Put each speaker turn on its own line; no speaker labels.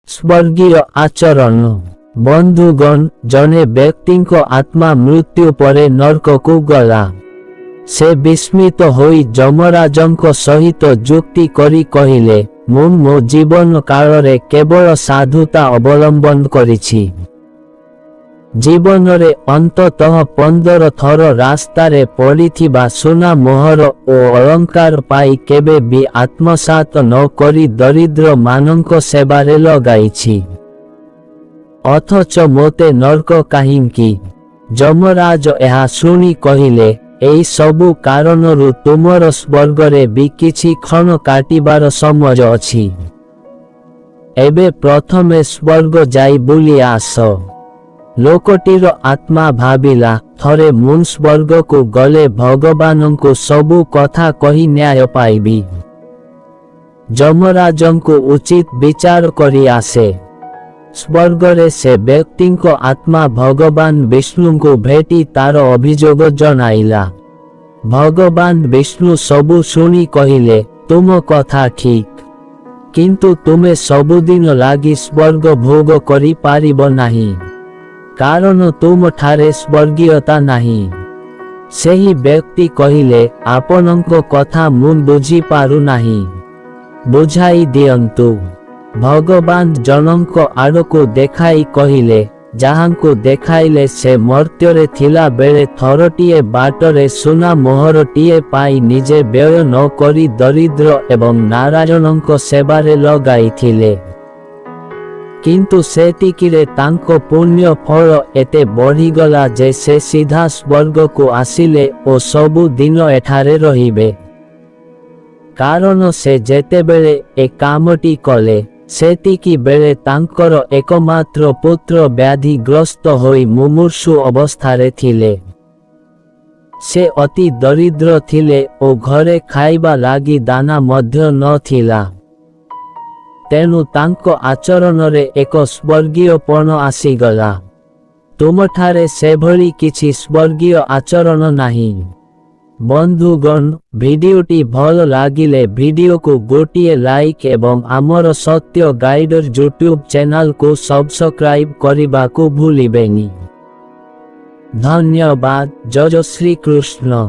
स्वर्गीय आचरण। बंधुगण, जने व्यक्ति आत्मा मृत्यु परे नरक को गला। से विस्मित होई जमराजंक सहित जुक्ति करी कहिले, मु मो जीवन काल रे केवल साधुता अवलंबन करिछि। जीवन रे अंततः 15 थर रास्तारे पड़िथिबा सुना मोहर ओ अलंकार पाई केबे भी आत्मसात न करी दरिद्र मानंक सेवारे लगाइछि। अथच मोते नरक काहिंकी? जमराज एहा शुणी कहिले, एई सबु कारणरु तुमर स्वर्गरे भी किछि क्षण काटिबार समझ अछि। एबे प्रथमे स्वर्ग जाई बुली आस। लोकटीर आत्मा भाविला, थरे मुन स्वर्ग को गले भगवानंकु सबु कथा कही न्याय पाइबी। जमराजंकु उचित विचार करी आसे। स्वर्गरे से व्यक्तिंको आत्मा भगवान विष्णुंकु भेटी तार अभियोग जनाइला। भगवान विष्णु सबु शुणी कहिले, तुम कथा ठीक, किंतु तुमे सबुदिन लागी स्वर्ग भोग करी पारिब नाही, कारण तुम ठारे स्वर्गीयता नाही। सेही व्यक्ति कहिले, आपनंको कथा मु बुझी पारु नाही, बुझाई दियंतु। भगवान जनंक आड़को देखाई कहिले, जहांको देखाइले से मर्त्ୟରେ थिला बेले थरटीए बाटरे सुना मोहरटीए पाई निजे व्यय न करी दरिद्र एवं नारायणंक सेवारे लगाइथिले। किंतु सेतिकिरे तांको पुण्य फल एते बढ़ीगला जे से सीधा स्वर्ग को आसिले ओ सबु दिन एठारे रहिबे। कारण से जेतेबेले ए कामटी कले, सेतिकी बेले तांकर एकमात्र पुत्र व्याधिग्रस्त होई मुमूर्षु अवस्थारे थिले। से अति दरिद्र थिले ओ घरे खाइबा लागी दाना मध्य न थिला। तेणु तांको आचरणरे एक स्वर्गीयपण आसीगला। तुमठारे सेभली किछि स्वर्गीय आचरण नाही। बंधुगण, भिडियोटी भल लागिले भिडियो को गोटिए लाइक एवं आमर सत्य गाइडर यूट्यूब चैनल को सब्सक्राइब करिबा को भूलिबेनी। धन्यवाद। जय श्री कृष्ण।